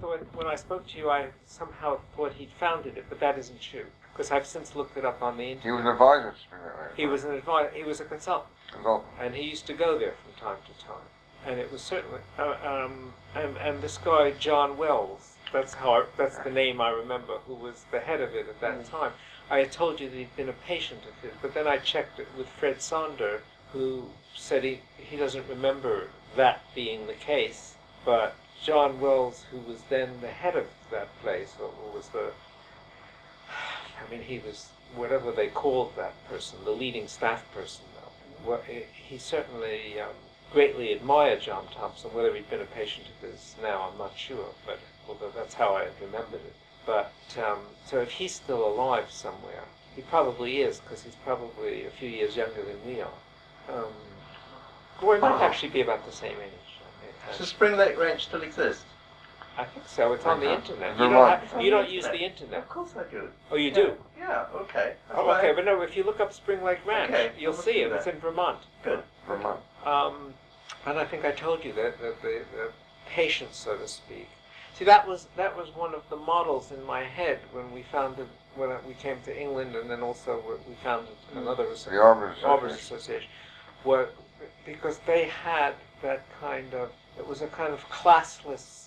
thought, when I spoke to you, I somehow thought he'd founded it, but that isn't true, because I've since looked it up on the internet. He was an advisor to Spring Lake Ranch. He was an advisor. He was a consultant. Consultant. And he used to go there from time to time. And it was certainly, and this guy, John Wells, that's the name I remember, who was the head of it at that time. I had told you that he'd been a patient of his, but then I checked it with Fred Sonder, who said he doesn't remember that being the case, but John Wells, who was then the head of that place, or was he was whatever they called that person, the leading staff person, though. Well, he certainly greatly admired John Thompson. Whether he'd been a patient of his now, I'm not sure, but although that's how I remembered it. But, so if he's still alive somewhere, he probably is, because he's probably a few years younger than we are. Or he might actually be about the same age. Does Spring Lake Ranch still exist? I think so. It's on the internet. You don't use the internet. Of course I do. Oh, you do? Yeah, okay. That's Oh, okay, but no, if you look up Spring Lake Ranch, you'll see it. It's in Vermont. Good. Vermont. And I think I told you that the patients, so to speak. See, that was one of the models in my head when we came to England, and then also we founded another the Arbors Association, because they had that kind of, it was a kind of classless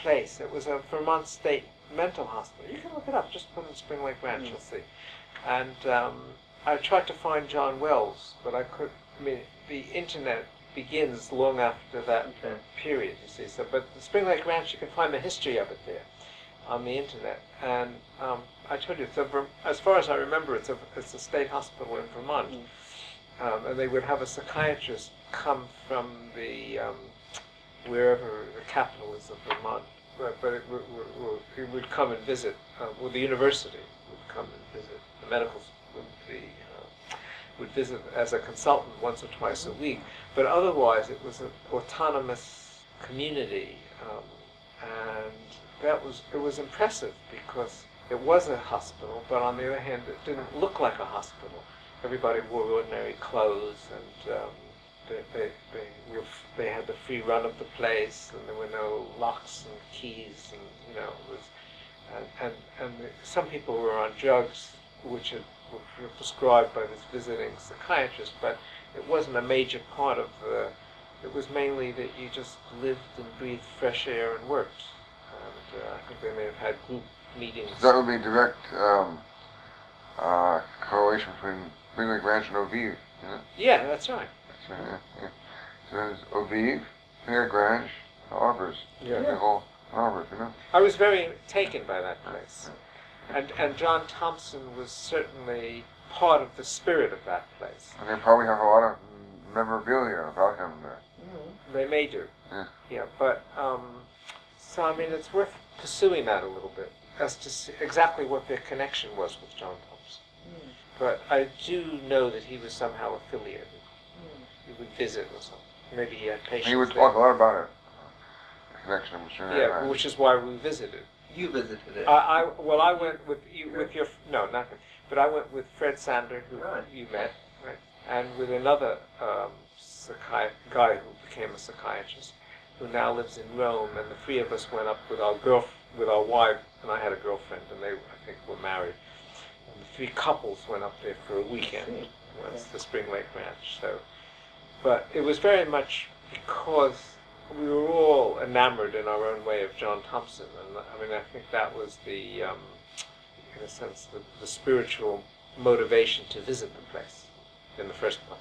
place. It was a Vermont State mental hospital. You can look it up. Just put in Spring Lake Ranch, you'll see. And I tried to find John Wells, but I couldn't. I mean, the internet begins long after that period, you see. So, but the Spring Lake Ranch, you can find the history of it there on the internet. And I told you, as far as I remember, it's a state hospital in Vermont, and they would have a psychiatrist come from the wherever the capital is of Vermont, but he would come and visit. The university would come and visit. The medical would visit as a consultant once or twice a week, but otherwise it was an autonomous community, and it was impressive because it was a hospital, but on the other hand, it didn't look like a hospital. Everybody wore ordinary clothes, and they had the free run of the place, and there were no locks and keys, and it was, and some people were on drugs which were prescribed by this visiting psychiatrist, but it wasn't a major part of it was mainly that you just lived and breathed fresh air and worked. And I think they may have had group meetings. That would be direct correlation between Spring Lake Ranch and Ovive, isn't it? Yeah, that's right. That's right, yeah. So there's Ovive, Spring Lake Ranch, Arbors. Yeah. The whole Arbors, I was very taken by that place. And John Thompson was certainly part of the spirit of that place. And they probably have a lot of memorabilia about him there. They may do. Yeah. But, so I mean, it's worth pursuing that a little bit as to see exactly what their connection was with John Thompson. But I do know that he was somehow affiliated. He would visit or something. Maybe he had patients. He would talk a lot about it. The connection with Spring Lake Ranch. Yeah, which is why we visited. You visited it. I went with you, with your, no, not him, but I went with Fred Sander, who you met, right, and with another guy who became a psychiatrist, who now lives in Rome, and the three of us went up with our wife, and I had a girlfriend, and they, I think, were married. And the three couples went up there for a weekend, once the Spring Lake Ranch. So, but it was very much because we were all enamored in our own way of John Thompson, and I mean, I think that was the, in a sense, the spiritual motivation to visit the place in the first place.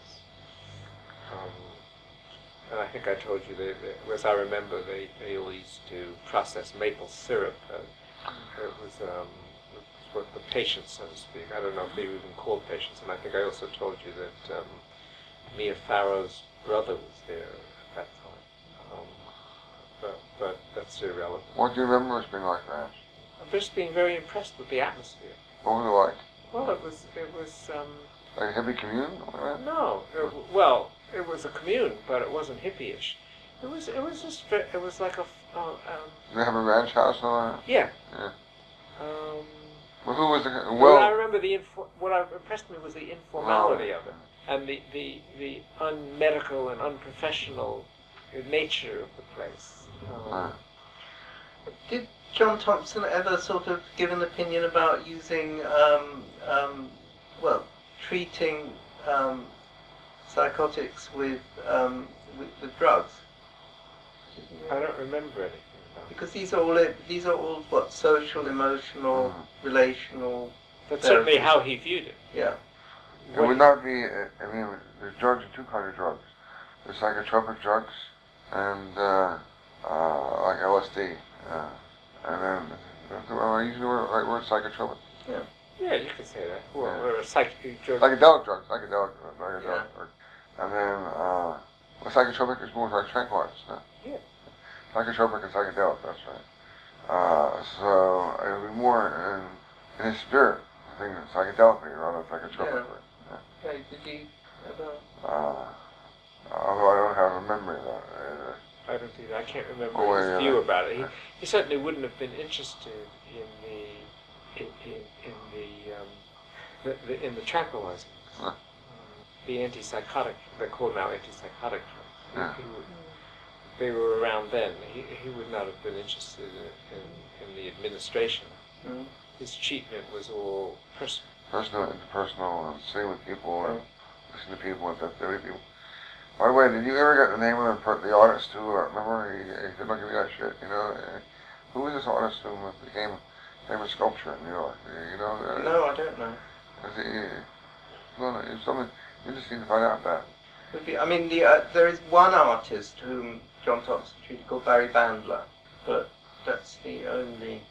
And I think I told you that, as I remember, they all used to process maple syrup. It was what the patients, so to speak. I don't know if they were even called patients. And I think I also told you that Mia Farrow's brother was there at that time. But that's irrelevant. What do you remember of Spring Lake Ranch? I'm just being very impressed with the atmosphere. What was it like? Well, it was. Like a hippie commune? No, it was a commune, but it wasn't hippie-ish. It was like a. Did they have a ranch house and all that? Yeah. Well, who was the? Well, I remember what impressed me was the informality of it, and the unmedical and unprofessional nature of the place. Did John Thompson ever sort of give an opinion about using, treating psychotics with drugs? I don't remember anything about Because these are all what, social, emotional, relational. That's certainly therapies. how he viewed it. Yeah. It would not be, there's drugs, are two kinds of drugs. There's psychotropic drugs and like LSD. And then, I use the right word, psychotropic. Yeah. Yeah, you could say that. Or a psychic drug. Psychedelic drugs. And then, psychotropic is more like tranquilizers. No? Yeah. Psychotropic and psychedelic, that's right. So it would be more in his spirit, I think, psychedelically rather than psychotropic. Yeah. Did he ever? Although I don't have a memory of that. I don't think I can't remember his view about it. He certainly wouldn't have been interested in the tranquilizers, the antipsychotic. They're called now antipsychotic drugs. They were around then. He would not have been interested in the administration. His treatment was all personal. Interpersonal, and sitting with people and listening to people and study people. By the way, did you ever get the name of the artist who, remember, he said, don't give me that shit, Who was this artist who became a famous sculptor in New York? No, I don't know. It's something interesting to find out that. There is one artist whom John Thompson treated called Barry Bandler, but that's the only.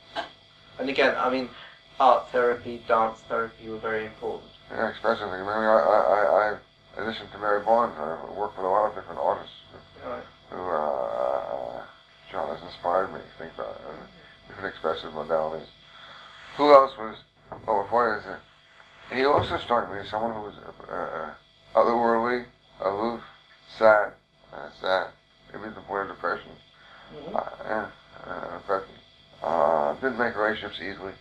And again, art therapy, dance therapy were very important. Yeah, expressive. I in addition to Mary Barnes, I worked with a lot of different artists who John has inspired me to think about different expressive modalities. Who else was? Before this, he also struck me as someone who was otherworldly, aloof, sad, maybe to the point of depression. Depression. Didn't make relationships easily.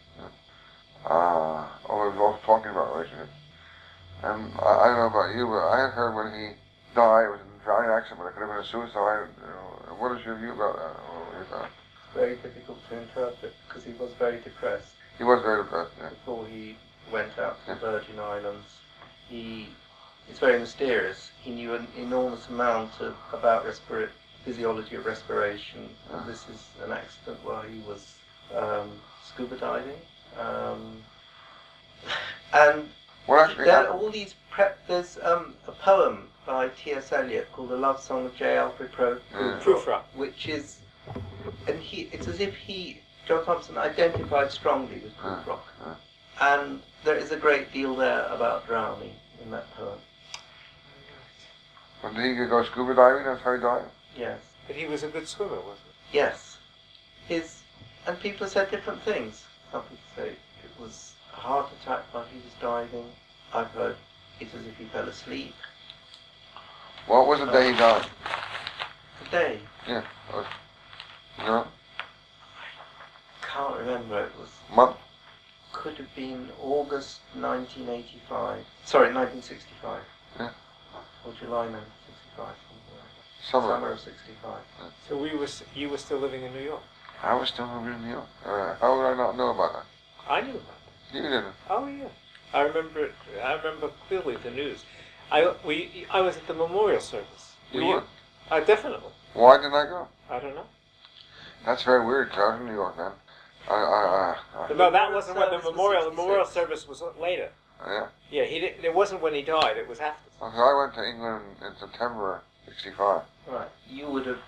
Although he was also talking about relationships. And I don't know about you, but I had heard when he died, it was an Italian accident, but it could have been a suicide. What is your view about that? It's very difficult to interpret because he was very depressed. He was very depressed, yeah. Before he went out to the Virgin Islands, it's very mysterious. He knew an enormous amount about physiology of respiration. And this is an accident while he was scuba diving. And there are all these there's a poem by T.S. Eliot called The Love Song of J. Alfred Prufrock, which is, it's as if John Thompson identified strongly with Prufrock. And there is a great deal there about drowning in that poem. Well, did he go scuba diving? That's how he died? Yes. But he was a good swimmer, wasn't he? Yes. And people said different things. Some people say it was a heart attack while he was diving. I've heard it's as if he fell asleep. What was the day he died? The day? Yeah. Can't remember. It was... Month? Could have been August 1985. Sorry, 1965. Yeah. Or July 1965. Summer of 65. Yeah. So you were still living in New York? I was still living in New York. How would I not know about that? I knew about it. You didn't? Oh yeah. I remember clearly the news. I was at the memorial service. You were? Definitely. Why didn't I go? I don't know. That's very weird, because I was in New York then. No, that wasn't when the memorial service was later. Yeah? Yeah, it wasn't when he died, it was after. So I went to England in September 65. Right. You would have...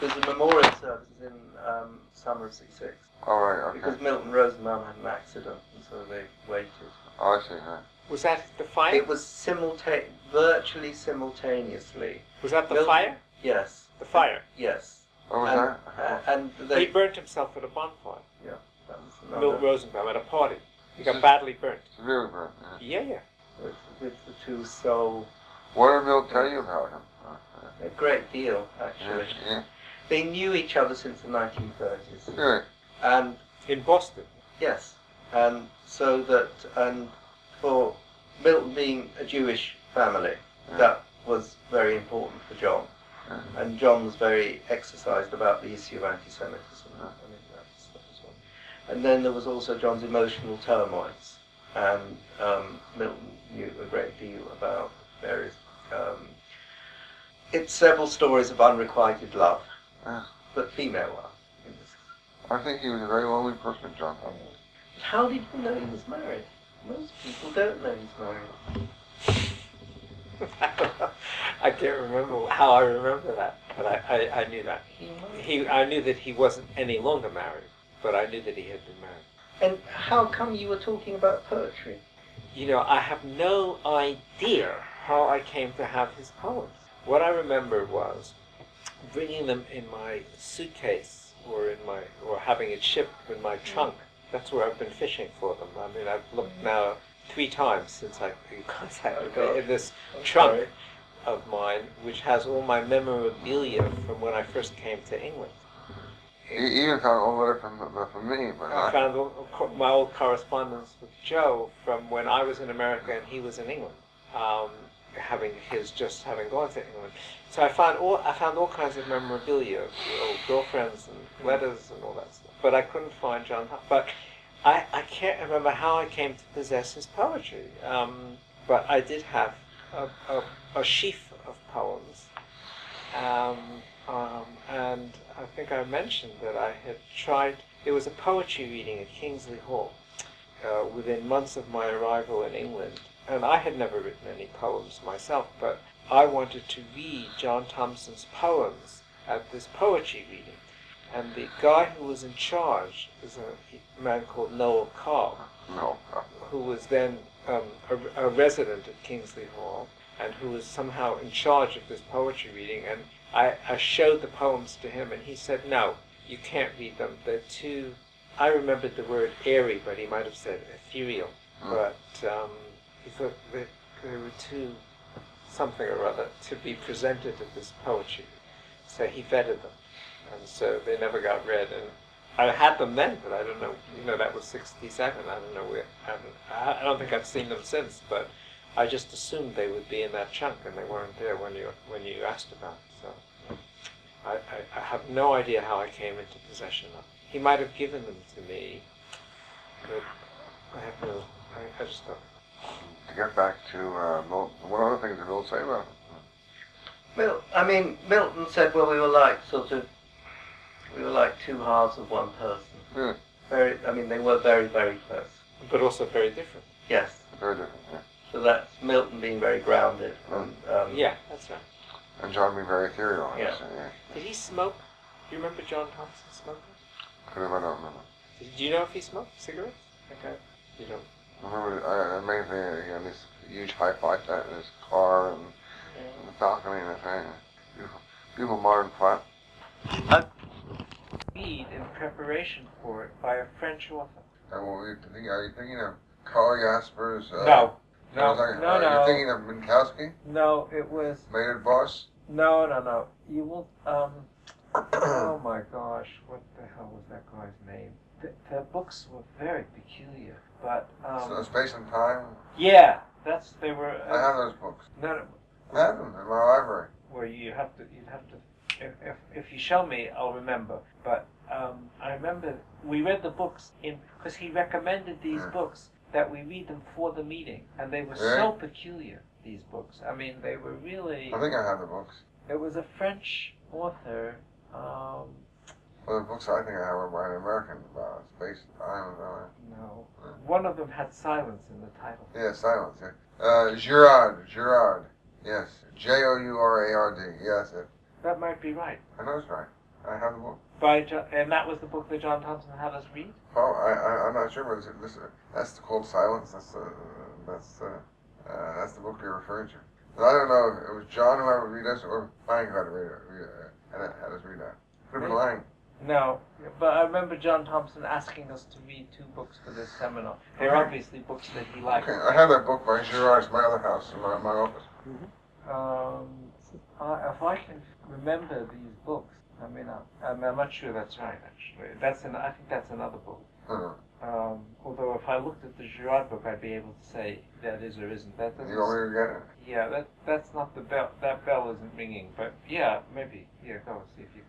There's a memorial service in summer of 66. Oh, right, okay. Because Milton Rosenbaum had an accident, and so they waited. Oh, I see, right. Was that the fire? It was virtually simultaneously. Was that the fire? Yes. The fire? Yes. What was that? He burnt himself at a bonfire. Yeah. That was another... Milton Rosenbaum at a party. He got badly burnt. Severely burnt, yeah. Yeah. With the two so... What did Milt tell you about him? A great deal, actually. Yeah. They knew each other since the 1930s. Really? And in Boston? Yes. And so that, and for Milton being a Jewish family, that was very important for John. And John was very exercised about the issue of anti-Semitism. I mean, that stuff as well. And then there was also John's emotional turmoils, and Milton knew a great deal about various. It's several stories of unrequited love, but female love. I think he was a very lonely person, John Thompson. How did you know he was married? Most people don't know he's married. I can't remember how I remember that, but I knew that. I knew that he wasn't any longer married, but I knew that he had been married. And how come you were talking about poetry? You know, I have no idea how I came to have his poems. What I remember was bringing them in my suitcase or having it shipped in my trunk. That's where I've been fishing for them. I mean, I've looked now 3 times since I contacted me in this trunk of mine, which has all my memorabilia from when I first came to England. You even found an old letter from me. But I found my old correspondence with Joe from when I was in America and he was in England, having gone to England. So I found all kinds of memorabilia, old girlfriends and letters and all that stuff. But I couldn't find John Thompson. But I can't remember how I came to possess his poetry. But I did have a sheaf of poems. And I think I mentioned that I had tried, it was a poetry reading at Kingsley Hall within months of my arrival in England. And I had never written any poems myself, but I wanted to read John Thompson's poems at this poetry reading. And the guy who was in charge was a man called Noel Cobb, who was then a resident at Kingsley Hall, and who was somehow in charge of this poetry reading. And I showed the poems to him, and he said, no, you can't read them. They're too, I remembered the word airy, but he might have said ethereal. But he thought they were too something or other to be presented at this poetry. So he vetted them. And so they never got read. And I had them then, but I don't know, that was 67. I don't know where, I don't think I've seen them since, but I just assumed they would be in that chunk, and they weren't there when you asked about it. So I have no idea how I came into possession of them. He might have given them to me, but I have no, I just don't. To get back to Milton, what other things did Milton say about him? Milton said, well, we were like two halves of one person. They were very, very close. But also very different. Yes. Very different, yeah. So that's Milton being very grounded. Yeah, that's right. And John being very ethereal. Yeah. Did he smoke? Do you remember John Thompson smoking? I don't remember. Do you know if he smoked cigarettes? Okay. You don't. I remember, mainly he had this huge hi-fi set in his car and the balcony and everything. Beautiful modern flat. Read in preparation for it by a French author. And are you thinking of Carl Jasper's? No. Are you thinking of Minkowski? No, it was. Maynard Boss? No. You will. Oh my gosh, what the hell was that guy's name? The books were very peculiar, but. So Space and Time? Yeah, they were. I have those books. No. I have them in my library. Well, you'd have to. If you show me, I'll remember. But I remember we read the books because he recommended these books that we read them for the meeting, and they were so peculiar. These books. I mean, they were really. I think I have the books. It was a French author. Well, the books I think I have are by an American about space and time. No. One of them had silence in the title. Yeah, silence. Yeah. Girard. Yes. Jourard. Yes. That might be right. I know it's right. I have the book. And that was the book that John Thompson had us read? Oh, I'm not sure, but that's called Silence. That's the book you're referring to. But I don't know if it was John who had to read us or Lang who had to read it, and had us read that. Could have been Lang. No, but I remember John Thompson asking us to read 2 books for this seminar. They're obviously books that he liked. Okay, I have that book by Girard in my other house, in my office. If I can remember these books, I'm not sure that's right, actually. I think that's another book. Although if I looked at the Girard book, I'd be able to say that is or isn't. That doesn't. You want me to get it? Yeah, that's not the bell. That bell isn't ringing. But yeah, maybe. Yeah, go see if you can.